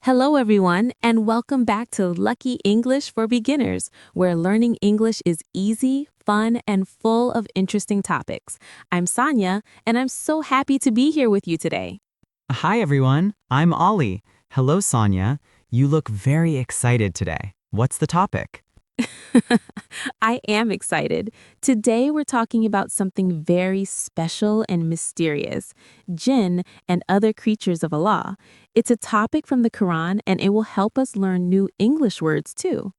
Hello, everyone, and welcome back to Lucky English for Beginners, where learning English is easy, fun, and full of interesting topics. I'm Sonia, and I'm so happy to be here with you today. Hi everyone, I'm Ollie. Hello Sonia. You look very excited today. What's the topic? I am excited. Today, we're talking about something very special and mysterious: jinn and other creatures of Allah. It's a topic from the Quran, and it will help us learn new English words too.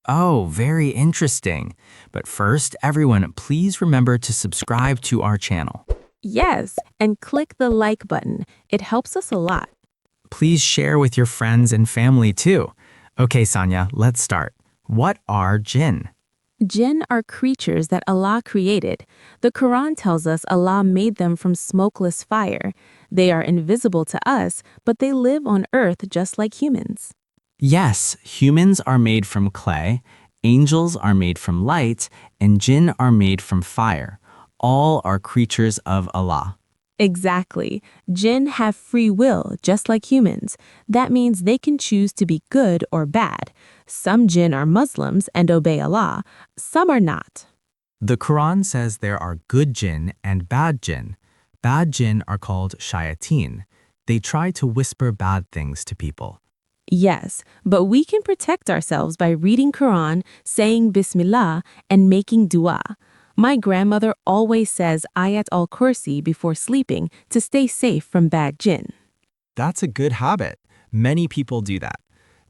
Oh, very interesting. But first, everyone, please remember to subscribe to our channel. Yes, and click the like button. It helps us a lot. Please share with your friends and family too. Okay, Sonia, let's start. What are jinn? Jinn are creatures that Allah created. The Quran tells us Allah made them from smokeless fire. They are invisible to us, but they live on earth just like humans. Yes, humans are made from clay, angels are made from light, and jinn are made from fire. All are creatures of Allah. Exactly. Jinn have free will, just like humans. That means they can choose to be good or bad. Some jinn are Muslims and obey Allah. Some are not. The Quran says there are good jinn and bad jinn. Bad jinn are called shayateen. They try to whisper bad things to people. Yes, but we can protect ourselves by reading Quran, saying Bismillah, and making dua. My grandmother always says Ayat al-Kursi before sleeping to stay safe from bad jinn. That's a good habit. Many people do that.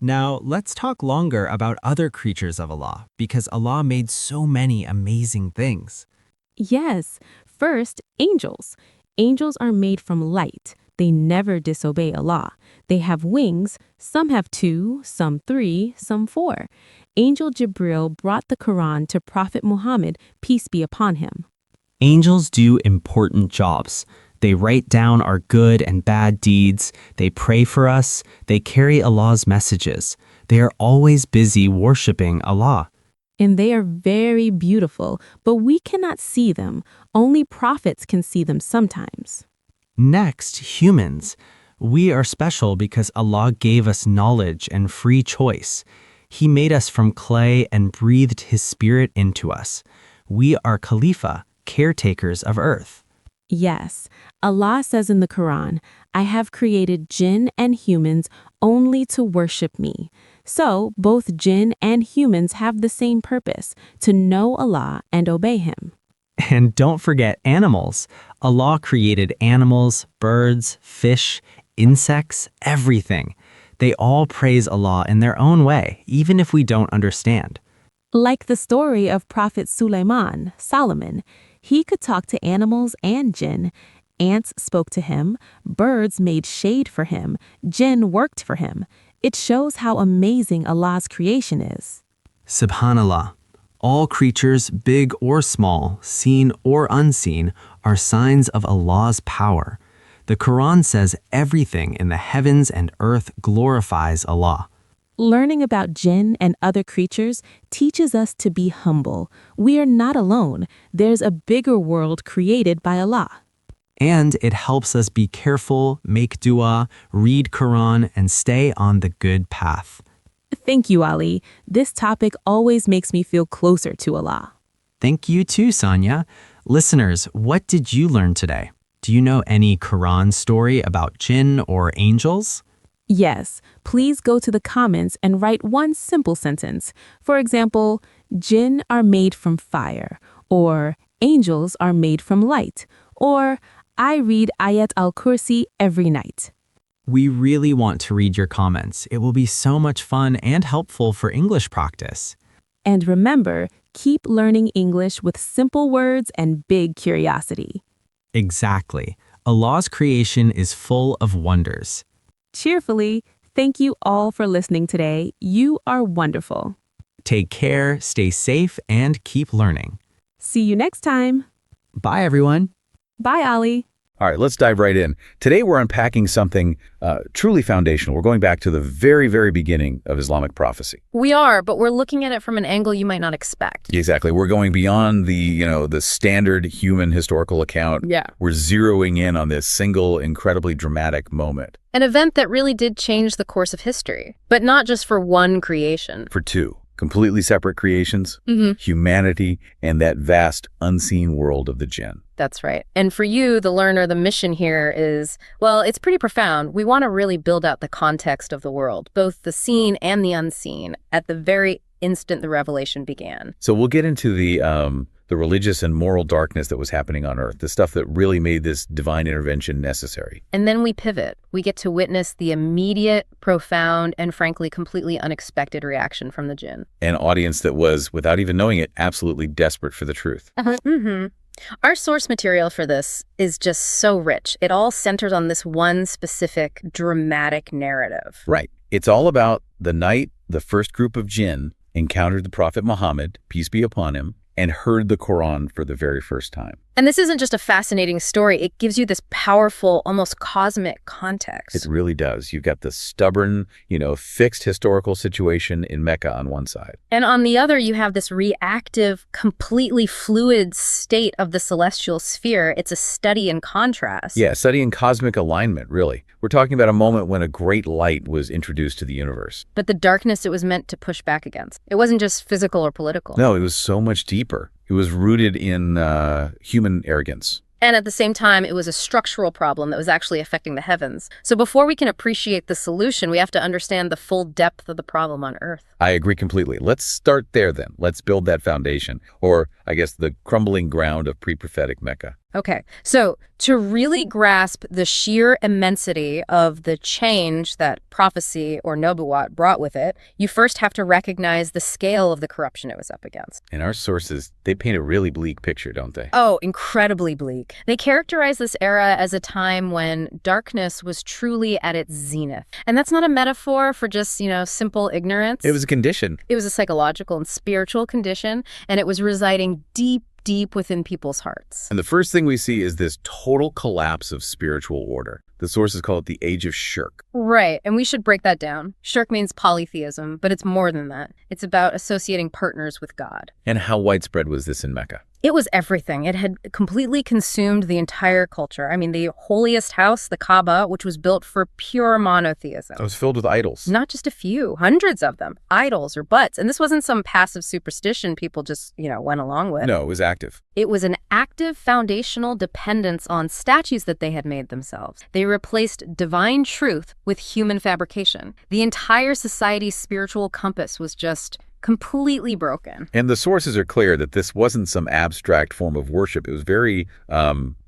Now, let's talk longer about other creatures of Allah, because Allah made so many amazing things. Yes, first, angels. Angels are made from light. They never disobey Allah. They have wings. Some have two, some three, some four. Angel Jibril brought the Quran to Prophet Muhammad, peace be upon him. Angels do important jobs. They write down our good and bad deeds. They pray for us. They carry Allah's messages. They are always busy worshiping Allah. And they are very beautiful, but we cannot see them. Only prophets can see them sometimes. Next, humans. We are special because Allah gave us knowledge and free choice. He made us from clay and breathed His Spirit into us. We are Khalifa, caretakers of earth. Yes, Allah says in the Quran, I have created jinn and humans only to worship me. So, both jinn and humans have the same purpose, to know Allah and obey Him. And don't forget animals. Allah created animals, birds, fish, insects, everything. They all praise Allah in their own way, even if we don't understand. Like the story of Prophet Sulaiman, Solomon, he could talk to animals and jinn. Ants spoke to him, birds made shade for him, jinn worked for him. It shows how amazing Allah's creation is. Subhanallah. All creatures, big or small, seen or unseen, are signs of Allah's power. The Quran says everything in the heavens and earth glorifies Allah. Learning about jinn and other creatures teaches us to be humble. We are not alone. There's a bigger world created by Allah. And it helps us be careful, make dua, read Quran, and stay on the good path. Thank you, Ali. This topic always makes me feel closer to Allah. Thank you too, Sonia. Listeners, what did you learn today? Do you know any Quran story about jinn or angels? Yes, please go to the comments and write one simple sentence. For example, jinn are made from fire, or angels are made from light, or I read Ayat al-Kursi every night. We really want to read your comments. It will be so much fun and helpful for English practice. And remember, keep learning English with simple words and big curiosity. Exactly. Allah's creation is full of wonders. Cheerfully, thank you all for listening today. You are wonderful. Take care, stay safe, and keep learning. See you next time. Bye, everyone. Bye, Ali. All right, let's dive right in. Today we're unpacking something truly foundational. We're going back to the very, very beginning of Islamic prophecy. We are, but we're looking at it from an angle you might not expect. Exactly. We're going beyond the standard human historical account. Yeah. We're zeroing in on this single, incredibly dramatic moment. An event that really did change the course of history, but not just for one creation. For two completely separate creations, humanity, and that vast, unseen world of the jinn. That's right. And for you, the learner, the mission here is, well, it's pretty profound. We want to really build out the context of the world, both the seen and the unseen, at the very instant the revelation began. So we'll get into the religious and moral darkness that was happening on Earth, the stuff that really made this divine intervention necessary. And then we pivot. We get to witness the immediate, profound, and frankly, completely unexpected reaction from the jinn. An audience that was, without even knowing it, absolutely desperate for the truth. Our source material for this is just so rich. It all centers on this one specific dramatic narrative. Right. It's all about the night the first group of jinn encountered the Prophet Muhammad, peace be upon him, and heard the Quran for the very first time. And this isn't just a fascinating story. It gives you this powerful, almost cosmic context. It really does. You've got the stubborn, fixed historical situation in Mecca on one side. And on the other, you have this reactive, completely fluid state of the celestial sphere. It's a study in contrast. Yeah, studying cosmic alignment, really. We're talking about a moment when a great light was introduced to the universe. But the darkness it was meant to push back against. It wasn't just physical or political. No, it was so much deeper. It was rooted in human arrogance. And at the same time, it was a structural problem that was actually affecting the heavens. So before we can appreciate the solution, we have to understand the full depth of the problem on Earth. I agree completely. Let's start there then. Let's build that foundation, or I guess the crumbling ground of pre-prophetic Mecca. Okay, so to really grasp the sheer immensity of the change that prophecy or Nubuwwat brought with it, you first have to recognize the scale of the corruption it was up against. And our sources, they paint a really bleak picture, don't they? Oh, incredibly bleak. They characterize this era as a time when darkness was truly at its zenith. And that's not a metaphor for just, simple ignorance. It was a condition. It was a psychological and spiritual condition, and it was residing deep within people's hearts. And the first thing we see is this total collapse of spiritual order. The sources call it the age of shirk. Right, and we should break that down. Shirk means polytheism, but it's more than that. It's about associating partners with God. And how widespread was this in Mecca? It was everything. It had completely consumed the entire culture. I mean, the holiest house, the Kaaba, which was built for pure monotheism. It was filled with idols. Not just a few, hundreds of them. Idols or butts. And this wasn't some passive superstition people just, went along with. No, it was active. It was an active foundational dependence on statues that they had made themselves. They replaced divine truth with human fabrication. The entire society's spiritual compass was just completely broken. And the sources are clear that this wasn't some abstract form of worship. It was very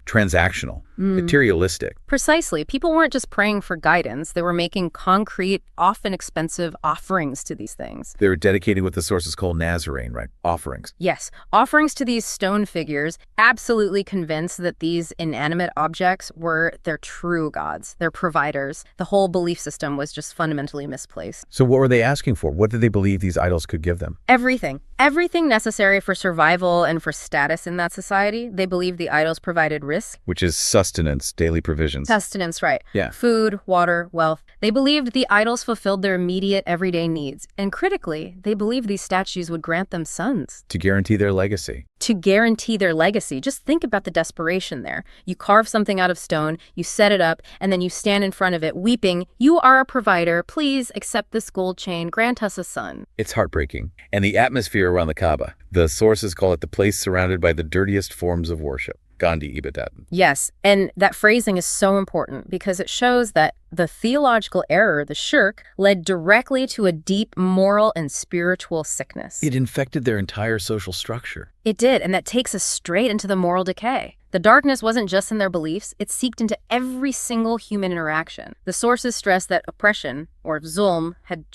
transactional, materialistic. Precisely. People weren't just praying for guidance. They were making concrete, often expensive offerings to these things. They were dedicating what the sources call Nazarene, right? Offerings. Yes. Offerings to these stone figures, absolutely convinced that these inanimate objects were their true gods, their providers. The whole belief system was just fundamentally misplaced. So what were they asking for? What did they believe these idols could give them? Everything. Everything necessary for survival and for status in that society. They believed the idols provided risk. Which is sustenance, daily provisions. Sustenance, right. Yeah. Food, water, wealth. They believed the idols fulfilled their immediate everyday needs. And critically, they believed these statues would grant them sons. To guarantee their legacy. To guarantee their legacy. Just think about the desperation there. You carve something out of stone, you set it up, and then you stand in front of it weeping, "You are a provider. Please accept this gold chain. Grant us a son." It's heartbreaking. And the atmosphere around the Kaaba. The sources call it the place surrounded by the dirtiest forms of worship. Gandhi Ibadat. Yes, and that phrasing is so important because it shows that the theological error, the shirk, led directly to a deep moral and spiritual sickness. It infected their entire social structure. It did, and that takes us straight into the moral decay. The darkness wasn't just in their beliefs, it seeped into every single human interaction. The sources stress that oppression, or zulm, had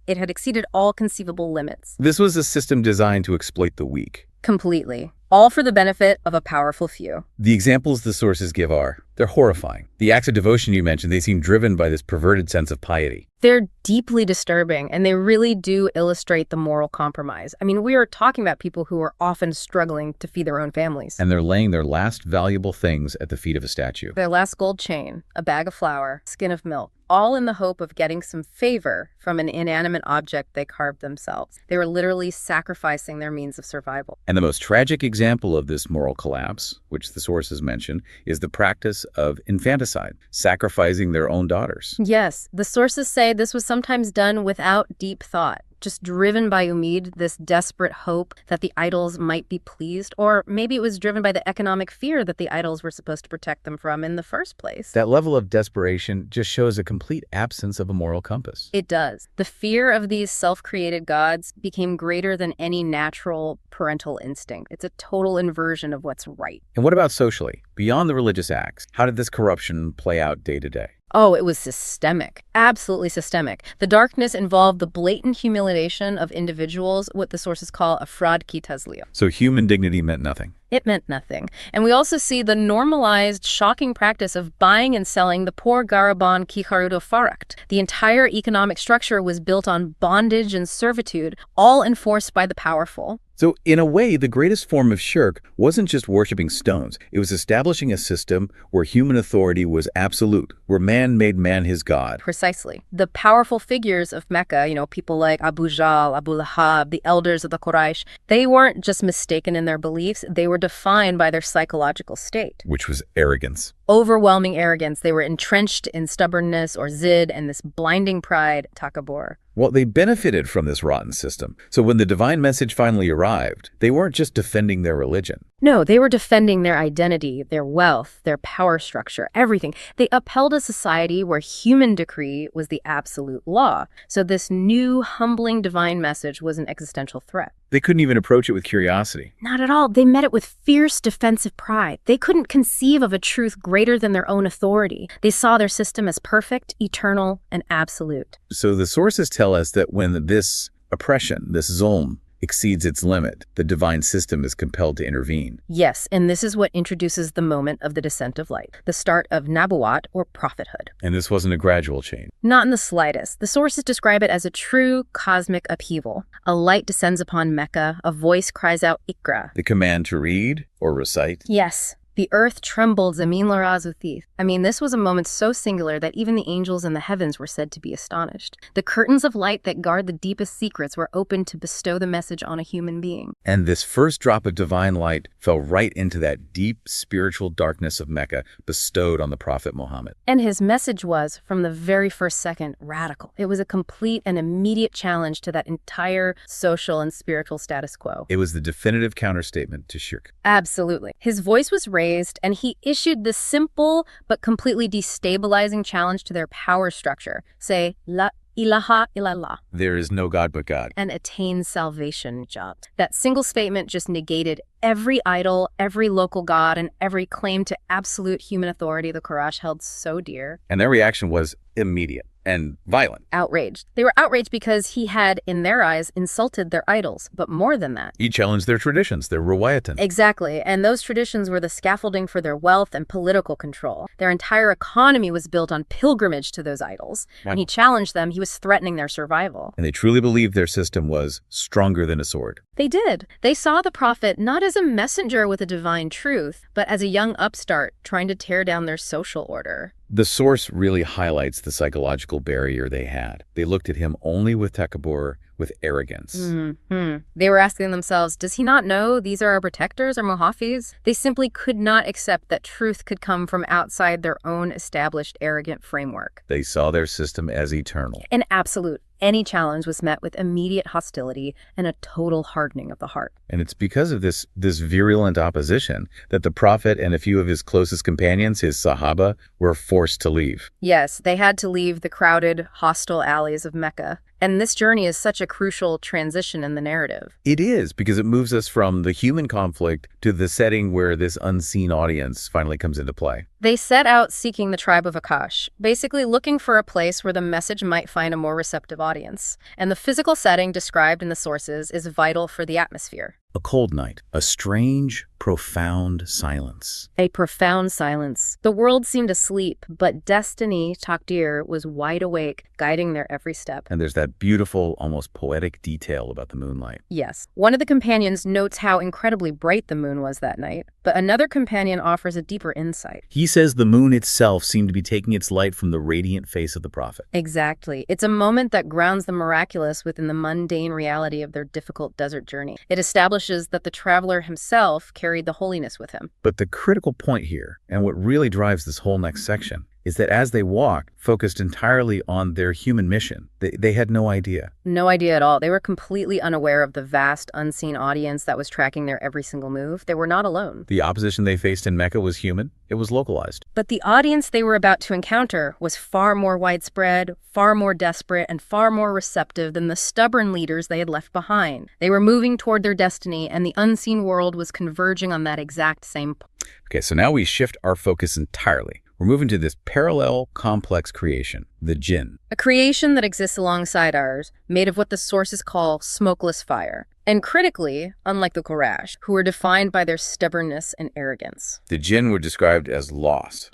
exceeded all conceivable limits. This was a system designed to exploit the weak. Completely. All for the benefit of a powerful few. The examples the sources give are They're horrifying. The acts of devotion you mentioned, they seem driven by this perverted sense of piety. They're deeply disturbing, and they really do illustrate the moral compromise. I mean, we are talking about people who are often struggling to feed their own families. And they're laying their last valuable things at the feet of a statue. Their last gold chain, a bag of flour, skin of milk, all in the hope of getting some favor from an inanimate object they carved themselves. They were literally sacrificing their means of survival. And the most tragic example of this moral collapse, which the sources mention, is the practice of infanticide, sacrificing their own daughters. Yes, the sources say this was sometimes done without deep thought, just driven by umid, this desperate hope that the idols might be pleased, or maybe it was driven by the economic fear that the idols were supposed to protect them from in the first place. That level of desperation just shows a complete absence of a moral compass. It does. The fear of these self-created gods became greater than any natural parental instinct. It's a total inversion of what's right. And what about socially? Beyond the religious acts, how did this corruption play out day to day? Oh, it was systemic. Absolutely systemic. The darkness involved the blatant humiliation of individuals, what the sources call a fraud ki tazliya. So human dignity meant nothing. It meant nothing. And we also see the normalized, shocking practice of buying and selling the poor Garaban ki kharudo farakt. The entire economic structure was built on bondage and servitude, all enforced by the powerful. So in a way, the greatest form of shirk wasn't just worshiping stones. It was establishing a system where human authority was absolute, where man made man his god. Precisely. The powerful figures of Mecca, people like Abu Jahl, Abu Lahab, the elders of the Quraysh, they weren't just mistaken in their beliefs, they were defined by their psychological state. Which was arrogance. Overwhelming arrogance. They were entrenched in stubbornness or zid and this blinding pride, takabur. Well, they benefited from this rotten system. So when the divine message finally arrived, they weren't just defending their religion. No, they were defending their identity, their wealth, their power structure, everything. They upheld a society where human decree was the absolute law. So this new, humbling divine message was an existential threat. They couldn't even approach it with curiosity. Not at all. They met it with fierce defensive pride. They couldn't conceive of a truth greater than their own authority. They saw their system as perfect, eternal, and absolute. So the sources tell us that when this oppression, this zulm, exceeds its limit, the divine system is compelled to intervene. Yes, and this is what introduces the moment of the descent of light, the start of nabuwat, or prophethood. And this wasn't a gradual change. Not in the slightest. The sources describe it as a true cosmic upheaval. A light descends upon Mecca, a voice cries out Ikra. The command to read or recite. Yes. The earth trembled, Zamin Larazuthith. This was a moment so singular that even the angels in the heavens were said to be astonished. The curtains of light that guard the deepest secrets were opened to bestow the message on a human being. And this first drop of divine light fell right into that deep spiritual darkness of Mecca bestowed on the Prophet Muhammad. And his message was, from the very first second, radical. It was a complete and immediate challenge to that entire social and spiritual status quo. It was the definitive counterstatement to shirk. Absolutely. His voice was raised, and he issued this simple but completely destabilizing challenge to their power structure. Say, La ilaha illallah. There is no God but God. And attain salvation, job. That single statement just negated every idol, every local god, and every claim to absolute human authority the Quraysh held so dear. And their reaction was immediate and violent. Outraged. They were outraged because he had, in their eyes, insulted their idols. But more than that. He challenged their traditions, their riwayatan. Exactly. And those traditions were the scaffolding for their wealth and political control. Their entire economy was built on pilgrimage to those idols. When he challenged them, he was threatening their survival. And they truly believed their system was stronger than a sword. They did. They saw the prophet not as a messenger with a divine truth, but as a young upstart trying to tear down their social order. The source really highlights the psychological barrier they had. They looked at him only with takabur, with arrogance. They were asking themselves, does he not know these are our protectors or muhafis? They simply could not accept that truth could come from outside their own established arrogant framework. They saw their system as eternal. An absolute. Any challenge was met with immediate hostility and a total hardening of the heart. And it's because of this virulent opposition that the Prophet and a few of his closest companions, his Sahaba, were forced to leave. Yes, they had to leave the crowded, hostile alleys of Mecca. And this journey is such a crucial transition in the narrative. It is, because it moves us from the human conflict to the setting where this unseen audience finally comes into play. They set out seeking the tribe of Akash, basically looking for a place where the message might find a more receptive audience. And the physical setting described in the sources is vital for the atmosphere. A cold night, a strange, profound silence. A profound silence. The world seemed asleep, but destiny, Takdir, was wide awake, guiding their every step. And there's that beautiful, almost poetic detail about the moonlight. Yes. One of the companions notes how incredibly bright the moon was that night, but another companion offers a deeper insight. He says the moon itself seemed to be taking its light from the radiant face of the prophet. Exactly. It's a moment that grounds the miraculous within the mundane reality of their difficult desert journey. It establishes that the traveler himself carried the holiness with him. But the critical point here, and what really drives this whole next section, is that as they walked, focused entirely on their human mission, they had no idea. No idea at all. They were completely unaware of the vast, unseen audience that was tracking their every single move. They were not alone. The opposition they faced in Mecca was human. It was localized. But the audience they were about to encounter was far more widespread, far more desperate, and far more receptive than the stubborn leaders they had left behind. They were moving toward their destiny, and the unseen world was converging on that exact same point. Okay, so now we shift our focus entirely. We're moving to this parallel, complex creation, the jinn. A creation that exists alongside ours, made of what the sources call smokeless fire. And critically, unlike the Quraysh, who were defined by their stubbornness and arrogance. The jinn were described as lost.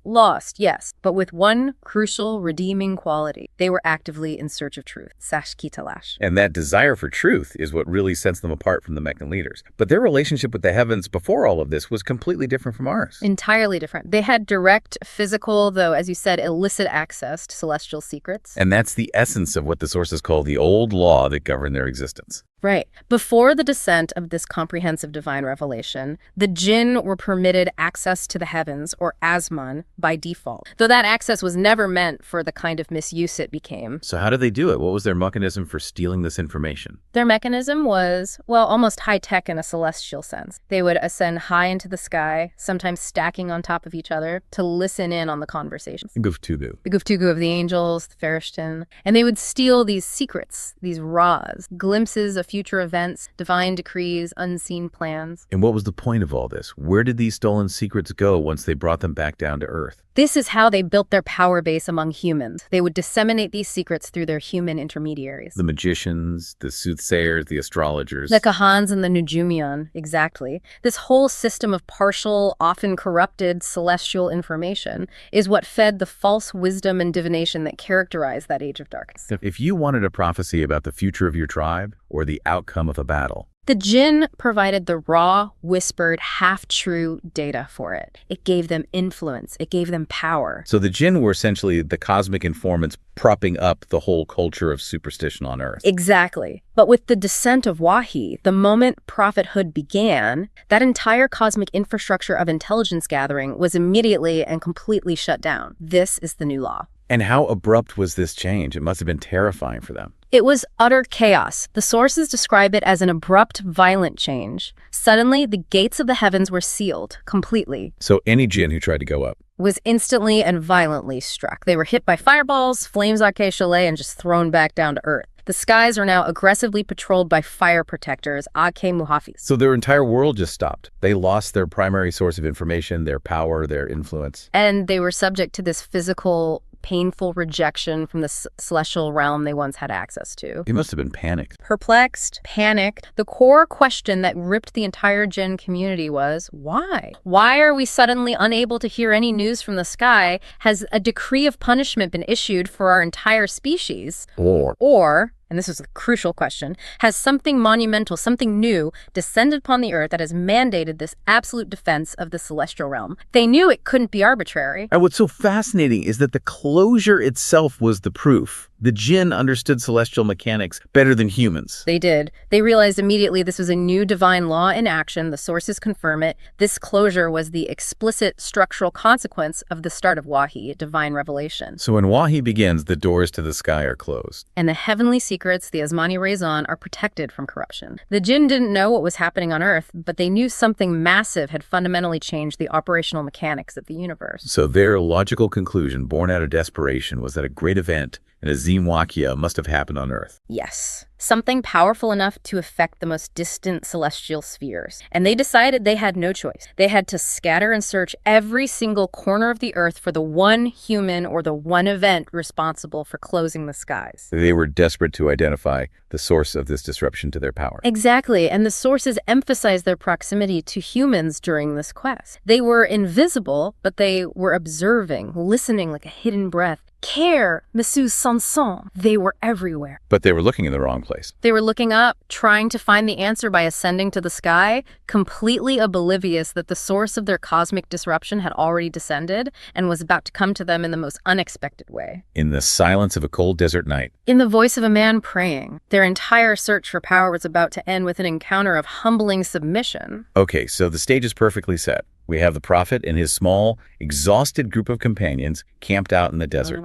Lost, yes, but with one crucial, redeeming quality. They were actively in search of truth. Sashkitalash. And that desire for truth is what really sets them apart from the Meccan leaders. But their relationship with the heavens before all of this was completely different from ours. Entirely different. They had direct, physical, though, as you said, illicit access to celestial secrets. And that's the essence of what the sources call the old law that governed their existence. Right. Before the descent of this comprehensive divine revelation, the jinn were permitted access to the heavens, or Asman, by default, though that access was never meant for the kind of misuse it became. So how did they do it? What was their mechanism for stealing this information? Their mechanism was, well, almost high-tech in a celestial sense. They would ascend high into the sky, sometimes stacking on top of each other, to listen in on the conversations. The Guftugu. The Guftugu of the angels, the Ferishtan. And they would steal these secrets, these ras, glimpses of future events, divine decrees, unseen plans. And what was the point of all this? Where did these stolen secrets go once they brought them back down to Earth? This is how they built their power base among humans. They would disseminate these secrets through their human intermediaries. The magicians, the soothsayers, the astrologers. The Kahans and the Nujumian, exactly. This whole system of partial, often corrupted, celestial information is what fed the false wisdom and divination that characterized that age of darkness. If you wanted a prophecy about the future of your tribe or the outcome of a battle, the jinn provided the raw, whispered, half-true data for it. It gave them influence. It gave them power. So the jinn were essentially the cosmic informants propping up the whole culture of superstition on Earth. Exactly. But with the descent of Wahi, the moment prophethood began, that entire cosmic infrastructure of intelligence gathering was immediately and completely shut down. This is the new law. And how abrupt was this change? It must have been terrifying for them. It was utter chaos. The sources describe it as an abrupt, violent change. Suddenly, the gates of the heavens were sealed completely. So any jinn who tried to go up was instantly and violently struck. They were hit by fireballs, flames Ake Chalet, and just thrown back down to earth. The skies are now aggressively patrolled by fire protectors, Ake Muhafis. So their entire world just stopped. They lost their primary source of information, their power, their influence. And they were subject to this physical, painful rejection from the celestial realm they once had access to. They must have been panicked. Perplexed, panicked. The core question that ripped the entire jinn community was, why? Why are we suddenly unable to hear any news from the sky? Has a decree of punishment been issued for our entire species? Or, and this is a crucial question, has something monumental, something new, descended upon the earth that has mandated this absolute defense of the celestial realm? They knew it couldn't be arbitrary. And what's so fascinating is that the closure itself was the proof. The jinn understood celestial mechanics better than humans. They did. They realized immediately this was a new divine law in action. The sources confirm it. This closure was the explicit structural consequence of the start of Wahi, divine revelation. So when Wahi begins, the doors to the sky are closed. And the heavenly secrets, the Asmani Raison, are protected from corruption. The jinn didn't know what was happening on Earth, but they knew something massive had fundamentally changed the operational mechanics of the universe. So their logical conclusion, born out of desperation, was that a great event And a Zimwakia must have happened on Earth. Yes, something powerful enough to affect the most distant celestial spheres. And they decided they had no choice. They had to scatter and search every single corner of the Earth for the one human or the one event responsible for closing the skies. They were desperate to identify the source of this disruption to their power. Exactly, and the sources emphasized their proximity to humans during this quest. They were invisible, but they were observing, listening like a hidden breath. Care, Monsieur Sanson. They were everywhere. But they were looking in the wrong place. They were looking up, trying to find the answer by ascending to the sky, completely oblivious that the source of their cosmic disruption had already descended and was about to come to them in the most unexpected way. In the silence of a cold desert night. In the voice of a man praying. Their entire search for power was about to end with an encounter of humbling submission. Okay, so the stage is perfectly set. We have the prophet and his small, exhausted group of companions camped out in the desert.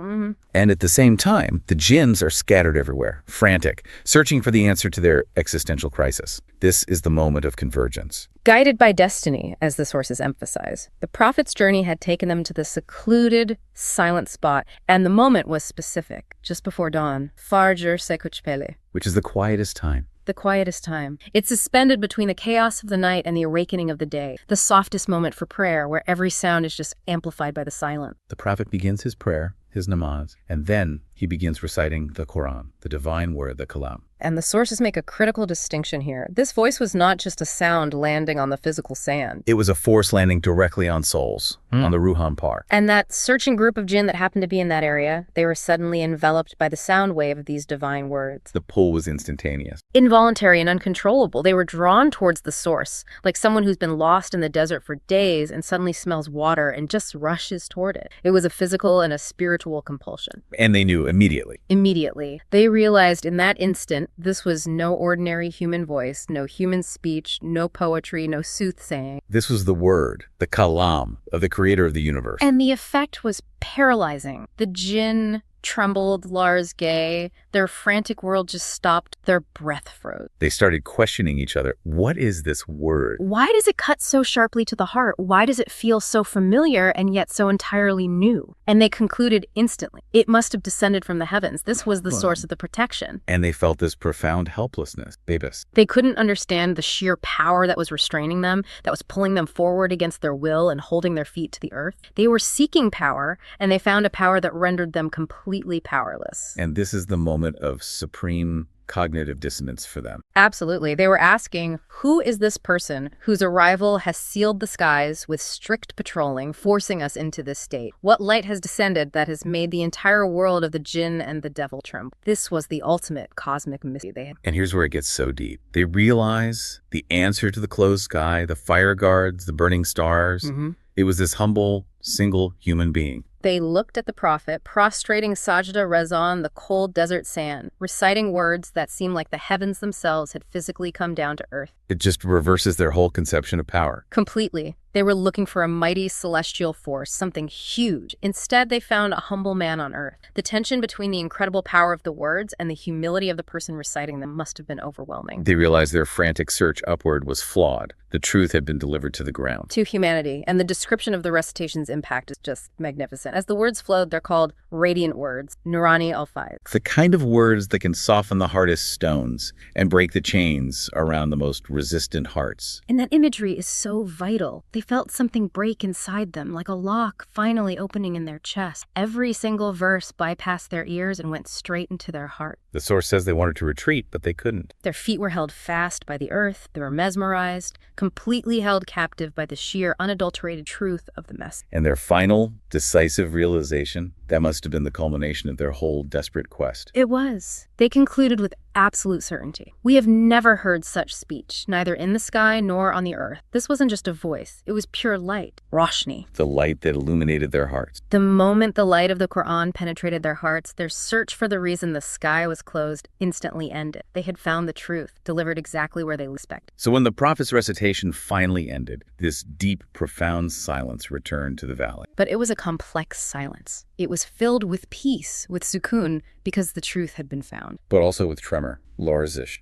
And at the same time, the jinns are scattered everywhere, frantic, searching for the answer to their existential crisis. This is the moment of convergence. Guided by destiny, as the sources emphasize, the prophet's journey had taken them to the secluded, silent spot, and the moment was specific, just before dawn. Fajr se kuchpele. Which is the quietest time. The quietest time. It's suspended between the chaos of the night and the awakening of the day. The softest moment for prayer, where every sound is just amplified by the silence. The prophet begins his prayer, his namaz, and then he begins reciting the Quran, the divine word, the Kalam. And the sources make a critical distinction here. This voice was not just a sound landing on the physical sand. It was a force landing directly on souls, on the Ruhan Par. And that searching group of jinn that happened to be in that area, they were suddenly enveloped by the sound wave of these divine words. The pull was instantaneous. Involuntary and uncontrollable. They were drawn towards the source, like someone who's been lost in the desert for days and suddenly smells water and just rushes toward it. It was a physical and a spiritual compulsion. And they knew immediately. Immediately. They realized in that instant this was no ordinary human voice, no human speech, no poetry, no soothsaying. This was the word, the Kalam, of the creator of the universe. And the effect was paralyzing. The jinn trembled, Lars gay. Their frantic world just stopped. Their breath froze. They started questioning each other. What is this word? Why does it cut so sharply to the heart? Why does it feel so familiar and yet so entirely new? And they concluded instantly, it must have descended from the heavens. This was the source of the protection. And they felt this profound helplessness. Babis. They couldn't understand the sheer power that was restraining them, that was pulling them forward against their will and holding their feet to the earth. They were seeking power, and they found a power that rendered them completely powerless. And this is the moment of supreme cognitive dissonance for them. Absolutely. They were asking, who is this person whose arrival has sealed the skies with strict patrolling, forcing us into this state? What light has descended that has made the entire world of the jinn and the devil tremble? This was the ultimate cosmic mystery. And here's where it gets so deep. They realize the answer to the closed sky, the fire guards, the burning stars. It was this humble, single human being. They looked at the prophet, prostrating sajda reza on the cold desert sand, reciting words that seemed like the heavens themselves had physically come down to earth. It just reverses their whole conception of power. Completely. They were looking for a mighty celestial force, something huge. Instead, they found a humble man on earth. The tension between the incredible power of the words and the humility of the person reciting them must have been overwhelming. They realized their frantic search upward was flawed. The truth had been delivered to the ground. To humanity. And the description of the recitation's impact is just magnificent. As the words flowed, they're called radiant words, Nurani al-Faiz. The kind of words that can soften the hardest stones and break the chains around the most resistant hearts. And that imagery is so vital. They felt something break inside them, like a lock finally opening in their chest. Every single verse bypassed their ears and went straight into their heart. The source says they wanted to retreat, but they couldn't. Their feet were held fast by the earth. They were mesmerized, completely held captive by the sheer, unadulterated truth of the message. And their final, decisive realization, that must have been the culmination of their whole desperate quest. It was. They concluded with absolute certainty. We have never heard such speech, neither in the sky nor on the earth. This wasn't just a voice. It was pure light, roshni. The light that illuminated their hearts. The moment the light of the Quran penetrated their hearts, their search for the reason the sky was closed instantly ended. They had found the truth, delivered exactly where they expected. So when the prophet's recitation finally ended, this deep, profound silence returned to the valley. But it was a complex silence. It was filled with peace, with sukun, because the truth had been found. But also with tremor, larzish.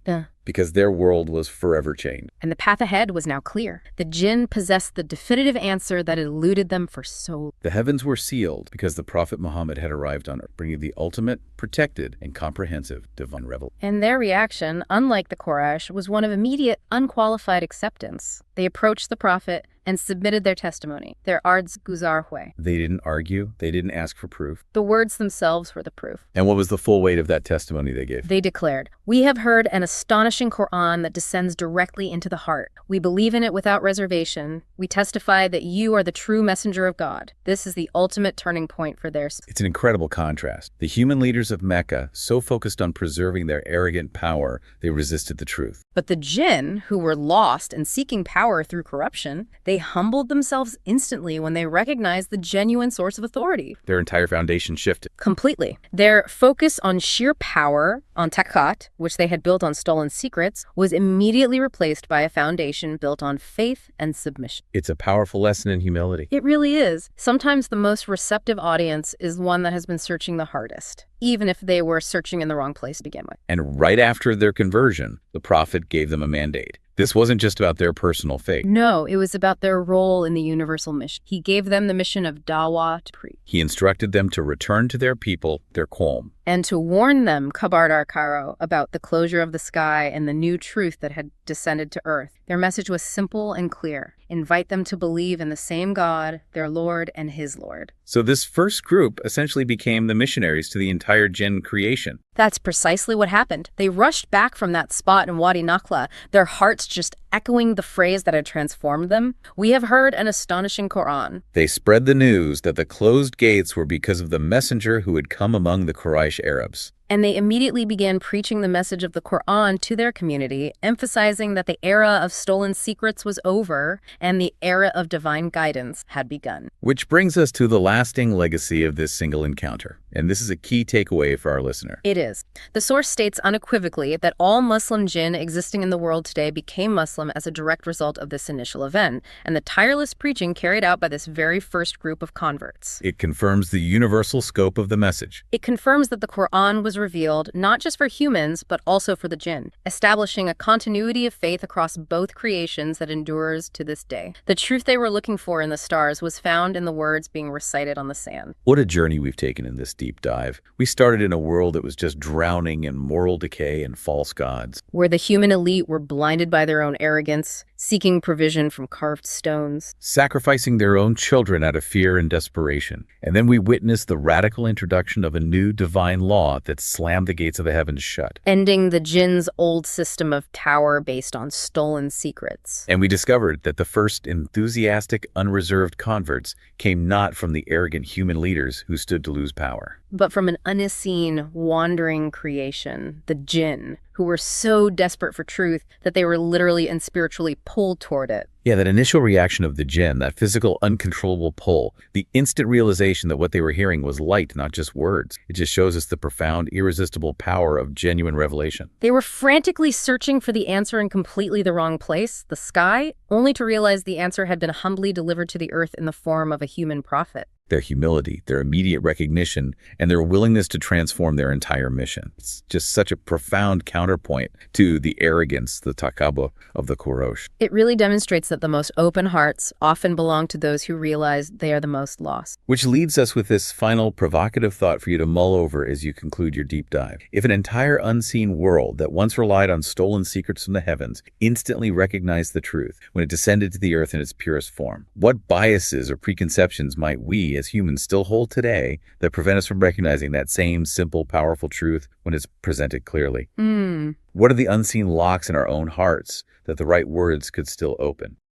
because their world was forever changed. And the path ahead was now clear. The jinn possessed the definitive answer that eluded them for so long. The heavens were sealed because the Prophet Muhammad had arrived on earth, bringing the ultimate, protected, and comprehensive divine revelation. And their reaction, unlike the Quraysh, was one of immediate, unqualified acceptance. They approached the Prophet and submitted their testimony, their ards guzar hue. They didn't argue. They didn't ask for proof. The words themselves were the proof. And what was the full weight of that testimony they gave? They declared, "We have heard an astonishing Quran that descends directly into the heart. We believe in it without reservation. We testify that you are the true messenger of God." This is the ultimate turning point for their... It's an incredible contrast. The human leaders of Mecca, so focused on preserving their arrogant power, they resisted the truth. But the jinn, who were lost and seeking power through corruption, they humbled themselves instantly when they recognized the genuine source of authority. Their entire foundation shifted. Completely. Their focus on sheer power, on takat, which they had built on stolen secrets, was immediately replaced by a foundation built on faith and submission. It's a powerful lesson in humility. It really is. Sometimes the most receptive audience is one that has been searching the hardest, even if they were searching in the wrong place to begin with. And right after their conversion, the Prophet gave them a mandate. This wasn't just about their personal faith. No, it was about their role in the universal mission. He gave them the mission of dawah to preach. He instructed them to return to their people, their qawm, and to warn them, Kabardar Karo, about the closure of the sky and the new truth that had descended to earth. Their message was simple and clear. Invite them to believe in the same God, their Lord and his Lord. So this first group essentially became the missionaries to the entire jinn creation. That's precisely what happened. They rushed back from that spot in Wadi Nakhla, their hearts just echoing the phrase that had transformed them. "We have heard an astonishing Quran." They spread the news that the closed gates were because of the messenger who had come among the Quraysh Arabs. And they immediately began preaching the message of the Quran to their community, emphasizing that the era of stolen secrets was over and the era of divine guidance had begun. Which brings us to the lasting legacy of this single encounter. And this is a key takeaway for our listener. It is. The source states unequivocally that all Muslim jinn existing in the world today became Muslim as a direct result of this initial event and the tireless preaching carried out by this very first group of converts. It confirms the universal scope of the message. It confirms that the Quran was revealed not just for humans, but also for the jinn, establishing a continuity of faith across both creations that endures to this day. The truth they were looking for in the stars was found in the words being recited on the sand. What a journey we've taken in this deep dive. We started in a world that was just drowning in moral decay and false gods, where the human elite were blinded by their own arrogance, seeking provision from carved stones, sacrificing their own children out of fear and desperation. And then we witnessed the radical introduction of a new divine law that slammed the gates of the heavens shut, ending the jinn's old system of power based on stolen secrets. And we discovered that the first enthusiastic, unreserved converts came not from the arrogant human leaders who stood to lose power, but from an unseen, wandering creation, the jinn, who were so desperate for truth that they were literally and spiritually pulled toward it. Yeah, that initial reaction of the jinn, that physical, uncontrollable pull, the instant realization that what they were hearing was light, not just words. It just shows us the profound, irresistible power of genuine revelation. They were frantically searching for the answer in completely the wrong place, the sky, only to realize the answer had been humbly delivered to the earth in the form of a human prophet. Their humility, their immediate recognition, and their willingness to transform their entire mission. It's just such a profound counterpoint to the arrogance, the takabur of the Quraysh. It really demonstrates that the most open hearts often belong to those who realize they are the most lost. Which leads us with this final provocative thought for you to mull over as you conclude your deep dive. If an entire unseen world that once relied on stolen secrets from the heavens instantly recognized the truth when it descended to the earth in its purest form, what biases or preconceptions might we as humans still hold today that prevent us from recognizing that same simple, powerful truth when it's presented clearly? What are the unseen locks in our own hearts that the right words could still open?